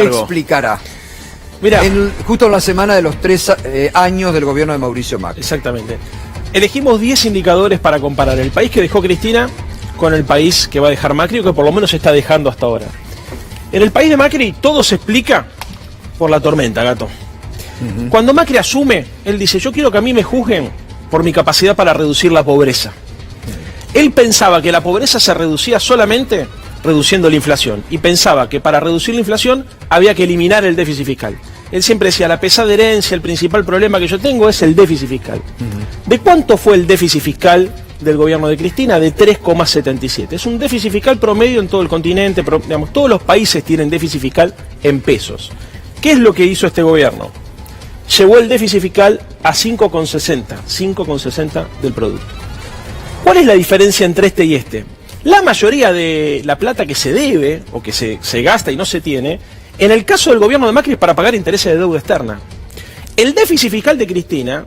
¿Qué encargó? explicará? Mirá, Justo en la semana de los 3 años del gobierno de Mauricio Macri. exactamente. Elegimos 10 indicadores para comparar el país que dejó Cristina con el país que va a dejar Macri, o que por lo menos está dejando hasta ahora. En el país de Macri todo se explica por la tormenta, gato. Cuando Macri asume, él dice, yo quiero que a mí me juzguen por mi capacidad para reducir la pobreza. Él pensaba que la pobreza se reducía solamente reduciendo la inflación, y pensaba que para reducir la inflación había que eliminar el déficit fiscal. Él siempre decía, la pesada herencia, el principal problema que yo tengo es el déficit fiscal. ¿De cuánto fue el déficit fiscal del gobierno de Cristina? De 3,77. Es un déficit fiscal promedio en todo el continente, digamos, todos los países tienen déficit fiscal en pesos. ¿Qué es lo que hizo este gobierno? Llevó el déficit fiscal a 5,60 del producto. ¿Cuál es la diferencia entre este y este? La mayoría de la plata que se debe, o que se gasta y no se tiene, en el caso del gobierno de Macri es para pagar intereses de deuda externa. El déficit fiscal de Cristina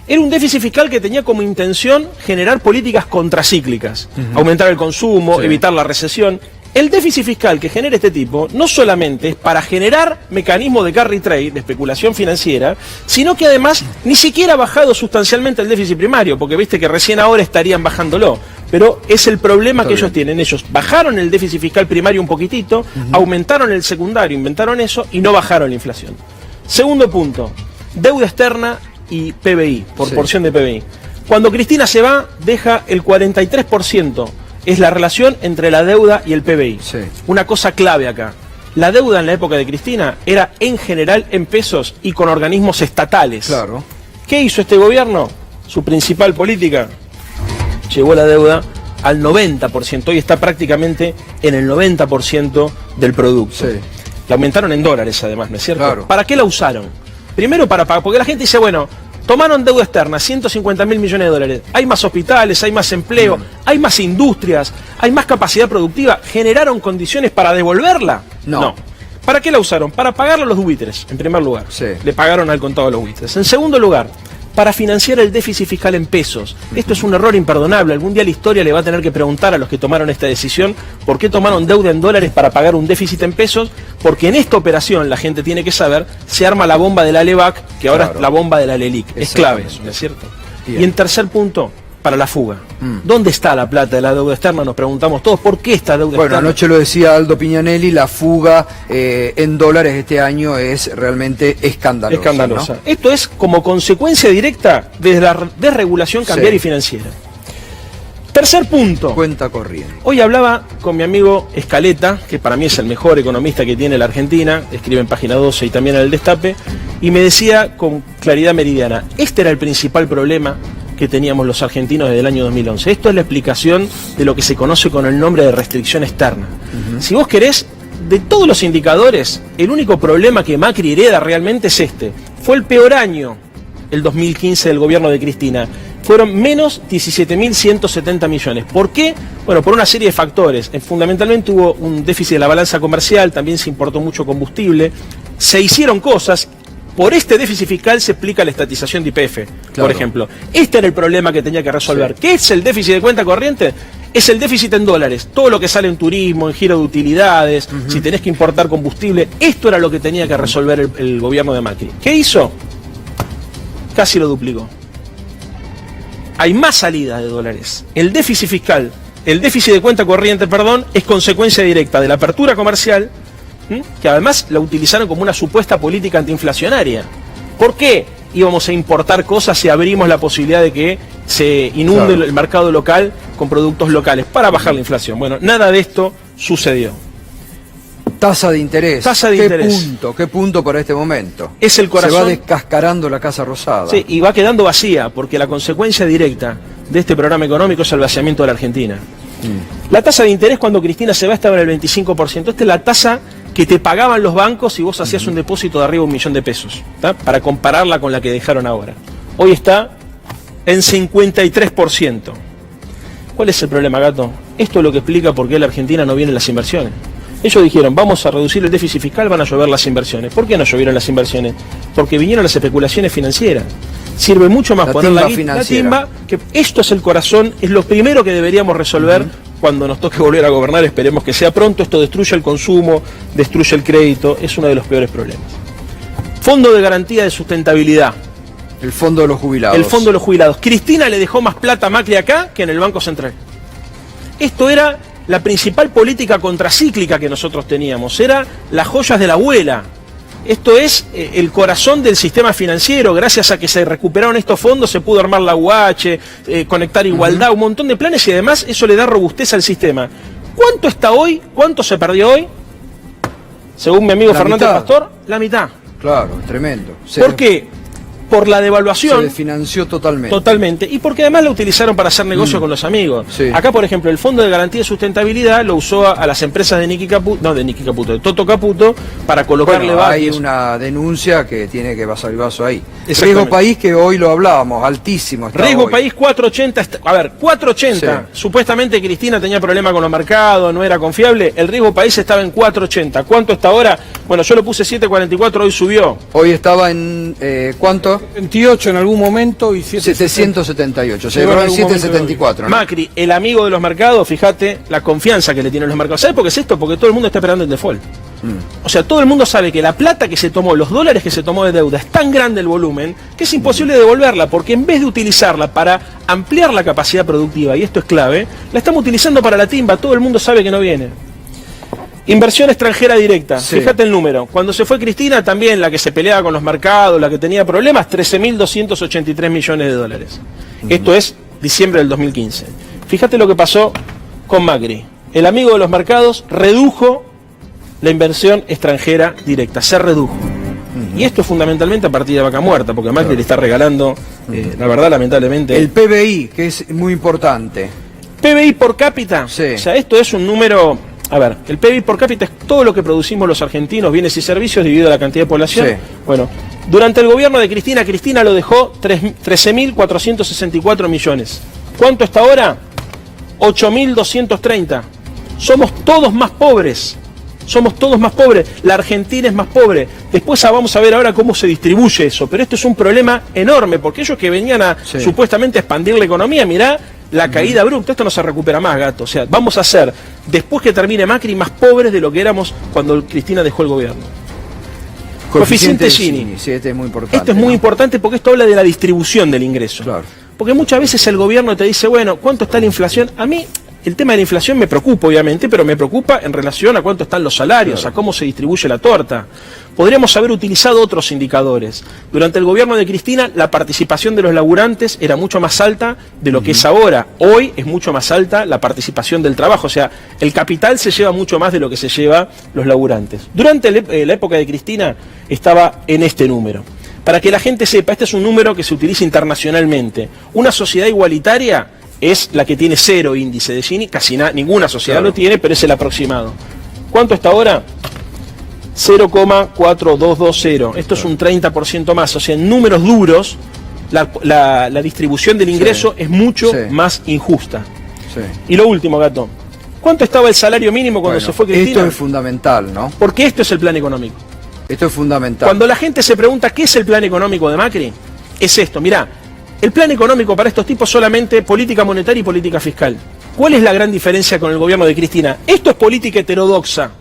era un déficit fiscal que tenía como intención generar políticas contracíclicas, aumentar el consumo, evitar la recesión. El déficit fiscal que genera este tipo no solamente es para generar mecanismos de carry trade, de especulación financiera, sino que además ni siquiera ha bajado sustancialmente el déficit primario, porque viste que recién ahora estarían bajándolo. Pero es el problema que ellos tienen. Ellos bajaron el déficit fiscal primario un poquitito, aumentaron el secundario, inventaron eso y no bajaron la inflación. Segundo punto, deuda externa y PBI, por porción de PBI. Cuando Cristina se va, deja el 43%. Es la relación entre la deuda y el PBI. Una cosa clave acá. La deuda en la época de Cristina era en general en pesos y con organismos estatales. Claro. ¿Qué hizo este gobierno? Su principal política, llevó la deuda al 90%. Hoy está prácticamente en el 90% del producto. La aumentaron en dólares además, ¿no es cierto? Claro. ¿Para qué la usaron? Primero porque la gente dice, bueno, tomaron deuda externa, 150.000 millones de dólares. Hay más hospitales, hay más empleo, hay más industrias, hay más capacidad productiva. ¿Generaron condiciones para devolverla? No. ¿Para qué la usaron? Para pagarle a los buitres, en primer lugar. Le pagaron al contado a los buitres. En segundo lugar, para financiar el déficit fiscal en pesos. Esto es un error imperdonable. Algún día la historia le va a tener que preguntar a los que tomaron esta decisión por qué tomaron deuda en dólares para pagar un déficit en pesos, porque en esta operación, la gente tiene que saber, se arma la bomba de la LEVAC, que ahora es la bomba de la LELIC. Es clave eso, ¿no es cierto? Bien. Y en tercer punto, para la fuga. ¿Dónde está la plata de la deuda externa? Nos preguntamos todos, ¿por qué esta deuda externa? Bueno, anoche lo decía Aldo Piñanelli, la fuga en dólares este año es realmente escandalosa. Escandalosa. ¿No? Esto es como consecuencia directa de la desregulación cambiaria y financiera. Tercer punto. Cuenta corriente. Hoy hablaba con mi amigo Escaleta, que para mí es el mejor economista que tiene la Argentina, escribe en Página 12 y también en El Destape, y me decía con claridad meridiana, este era el principal problema que teníamos los argentinos desde el año 2011. Esto es la explicación de lo que se conoce con el nombre de restricción externa. Si vos querés, de todos los indicadores, el único problema que Macri hereda realmente es este. Fue el peor año, el 2015 del gobierno de Cristina. Fueron menos 17.170 millones. ¿Por qué? Bueno, por una serie de factores. Fundamentalmente hubo un déficit de la balanza comercial, también se importó mucho combustible, se hicieron cosas. Por este déficit fiscal se explica la estatización de YPF, por ejemplo. Este era el problema que tenía que resolver. ¿Qué es el déficit de cuenta corriente? Es el déficit en dólares. Todo lo que sale en turismo, en giro de utilidades, si tenés que importar combustible. Esto era lo que tenía que resolver el gobierno de Macri. ¿Qué hizo? Casi lo duplicó. Hay más salida de dólares. El déficit fiscal, el déficit de cuenta corriente, perdón, es consecuencia directa de la apertura comercial, que además la utilizaron como una supuesta política antiinflacionaria. ¿Por qué íbamos a importar cosas si abrimos la posibilidad de que se inunde el mercado local con productos locales para bajar la inflación? Bueno, nada de esto sucedió. Tasa de interés. Tasa de interés. ¿Qué punto para este momento? Es el corazón. Se va descascarando la Casa Rosada. Sí, y va quedando vacía, porque la consecuencia directa de este programa económico es el vaciamiento de la Argentina. La tasa de interés cuando Cristina se va estaba en el 25%. Esta es la tasa que te pagaban los bancos si vos hacías un depósito de arriba de $1.000.000 pesos, ¿tá? Para compararla con la que dejaron ahora. Hoy está en 53%. ¿Cuál es el problema, Gato? Esto es lo que explica por qué la Argentina no vienen las inversiones. Ellos dijeron, vamos a reducir el déficit fiscal, van a llover las inversiones. ¿Por qué no llovieron las inversiones? Porque vinieron las especulaciones financieras. Sirve mucho más poner la timba, que esto es el corazón, es lo primero que deberíamos resolver cuando nos toque volver a gobernar, esperemos que sea pronto, esto destruye el consumo, destruye el crédito, es uno de los peores problemas. Fondo de garantía de sustentabilidad. El fondo de los jubilados. El fondo de los jubilados. Cristina le dejó más plata a Macri acá que en el Banco Central. Esto era la principal política contracíclica que nosotros teníamos, era las joyas de la abuela. Esto es el corazón del sistema financiero. Gracias a que se recuperaron estos fondos se pudo armar la UH, conectar igualdad, un montón de planes, y además eso le da robustez al sistema. ¿Cuánto está hoy? ¿Cuánto se perdió hoy? Según mi amigo Fernández Pastor, la mitad. Claro, tremendo. ¿Por qué? Por la devaluación. Se desfinanció totalmente. Totalmente. Y porque además la utilizaron para hacer negocio con los amigos. Sí. Acá, por ejemplo, el Fondo de Garantía de Sustentabilidad lo usó a las empresas de de Toto Caputo, para colocarle hay una denuncia que tiene que pasar el vaso ahí. Riesgo país, que hoy lo hablábamos, altísimo. Riesgo hoy. País 480. A ver, 480. Sí. Supuestamente Cristina tenía problema con los mercados, no era confiable. El riesgo país estaba en 480. ¿Cuánto está ahora? Bueno, yo lo puse 744, hoy subió. Hoy estaba en, ¿cuánto? 28 en algún momento y 778, se llegó en 774. ¿no? Macri, el amigo de los mercados, fíjate la confianza que le tienen los mercados. ¿Sabes por qué es esto? Porque todo el mundo está esperando el default. O sea, todo el mundo sabe que la plata que se tomó, los dólares que se tomó de deuda, es tan grande el volumen que es imposible devolverla, porque en vez de utilizarla para ampliar la capacidad productiva, y esto es clave, la estamos utilizando para la timba. Todo el mundo sabe que no viene. Inversión extranjera directa, sí. Fíjate el número. Cuando se fue Cristina, también la que se peleaba con los mercados, la que tenía problemas, 13.283 millones de dólares. Esto es diciembre del 2015. Fíjate lo que pasó con Macri. El amigo de los mercados redujo la inversión extranjera directa, se redujo. Y esto es fundamentalmente a partir de vaca muerta, porque a Macri le está regalando, la verdad, lamentablemente... El PBI, que es muy importante. PBI por cápita, sí. O sea, esto es un número... A ver, el PBI por cápita es todo lo que producimos los argentinos, bienes y servicios, dividido la cantidad de población. Sí. Bueno, durante el gobierno de Cristina, Cristina lo dejó 13.464 millones. ¿Cuánto está ahora? 8.230. Somos todos más pobres. Somos todos más pobres. La Argentina es más pobre. Después vamos a ver ahora cómo se distribuye eso. Pero esto es un problema enorme, porque ellos que venían a supuestamente expandir la economía, mirá la caída abrupta, esto no se recupera más, gato. O sea, vamos a ser, después que termine Macri, más pobres de lo que éramos cuando Cristina dejó el gobierno. Coeficiente Gini. Sí, este es muy importante. Esto es muy importante porque esto habla de la distribución del ingreso. Claro. Porque muchas veces el gobierno te dice, bueno, ¿cuánto está la inflación? A mí el tema de la inflación me preocupa, obviamente, pero me preocupa en relación a cuánto están los salarios, claro, a cómo se distribuye la torta. Podríamos haber utilizado otros indicadores. Durante el gobierno de Cristina, la participación de los laburantes era mucho más alta de lo que es ahora. Hoy es mucho más alta la participación del trabajo. O sea, el capital se lleva mucho más de lo que se lleva los laburantes. Durante la época de Cristina estaba en este número. Para que la gente sepa, este es un número que se utiliza internacionalmente. Una sociedad igualitaria es la que tiene 0 índice de Gini, casi ninguna sociedad lo tiene, pero es el aproximado. ¿Cuánto está ahora? 0,4220. Esto es un 30% más, o sea, en números duros, la distribución del ingreso es mucho más injusta. Sí. Y lo último, gato, ¿cuánto estaba el salario mínimo cuando se fue Cristina? Esto es fundamental, ¿no? Porque esto es el plan económico. Esto es fundamental. Cuando la gente se pregunta qué es el plan económico de Macri, es esto, mirá. El plan económico para estos tipos solamente política monetaria y política fiscal. ¿Cuál es la gran diferencia con el gobierno de Cristina? Esto es política heterodoxa,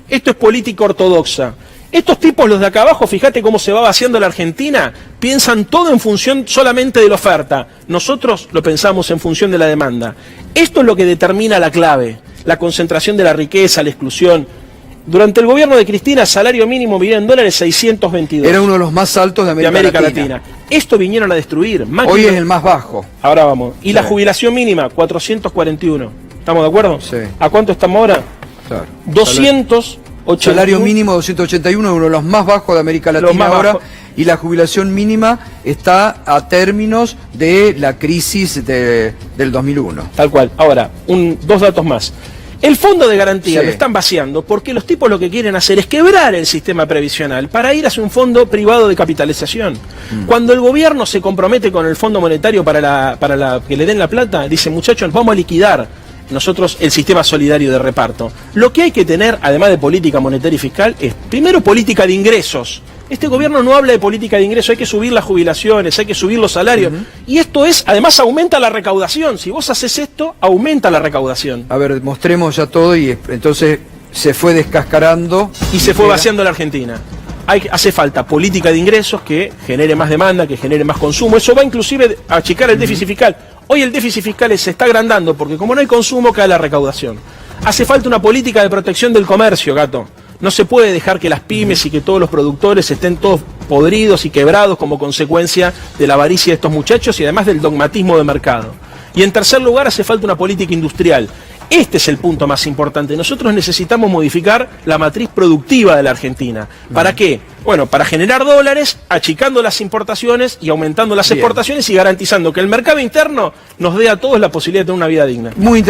esto es política ortodoxa. Estos tipos, los de acá abajo, fíjate cómo se va vaciando la Argentina, piensan todo en función solamente de la oferta. Nosotros lo pensamos en función de la demanda. Esto es lo que determina la clave, la concentración de la riqueza, la exclusión. Durante el gobierno de Cristina, salario mínimo vivido en dólares 622. Era uno de los más altos de América Latina. Esto vinieron a destruir. Hoy es el más bajo. Ahora vamos. Y la jubilación mínima, 441. ¿Estamos de acuerdo? Sí. ¿A cuánto estamos ahora? Claro. 281. Salario mínimo 281, uno de los más bajos de América Latina ahora. Y la jubilación mínima está a términos de la crisis del 2001. Tal cual. Ahora, dos datos más. El fondo de garantía lo están vaciando porque los tipos lo que quieren hacer es quebrar el sistema previsional para ir hacia un fondo privado de capitalización. Cuando el gobierno se compromete con el Fondo Monetario para que le den la plata, dice, muchachos, vamos a liquidar nosotros el sistema solidario de reparto. Lo que hay que tener, además de política monetaria y fiscal, es primero política de ingresos. Este gobierno no habla de política de ingresos, hay que subir las jubilaciones, hay que subir los salarios. Y esto además aumenta la recaudación. Si vos haces esto, aumenta la recaudación. A ver, mostremos ya todo y entonces se fue descascarando. Y se fue vaciando la Argentina. Hace falta política de ingresos que genere más demanda, que genere más consumo. Eso va inclusive a achicar el déficit fiscal. Hoy el déficit fiscal se está agrandando porque como no hay consumo, cae la recaudación. Hace falta una política de protección del comercio, Gato. No se puede dejar que las pymes y que todos los productores estén todos podridos y quebrados como consecuencia de la avaricia de estos muchachos y además del dogmatismo de mercado. Y en tercer lugar, hace falta una política industrial. Este es el punto más importante. Nosotros necesitamos modificar la matriz productiva de la Argentina. ¿Para qué? Bueno, para generar dólares, achicando las importaciones y aumentando las exportaciones y garantizando que el mercado interno nos dé a todos la posibilidad de tener una vida digna. Muy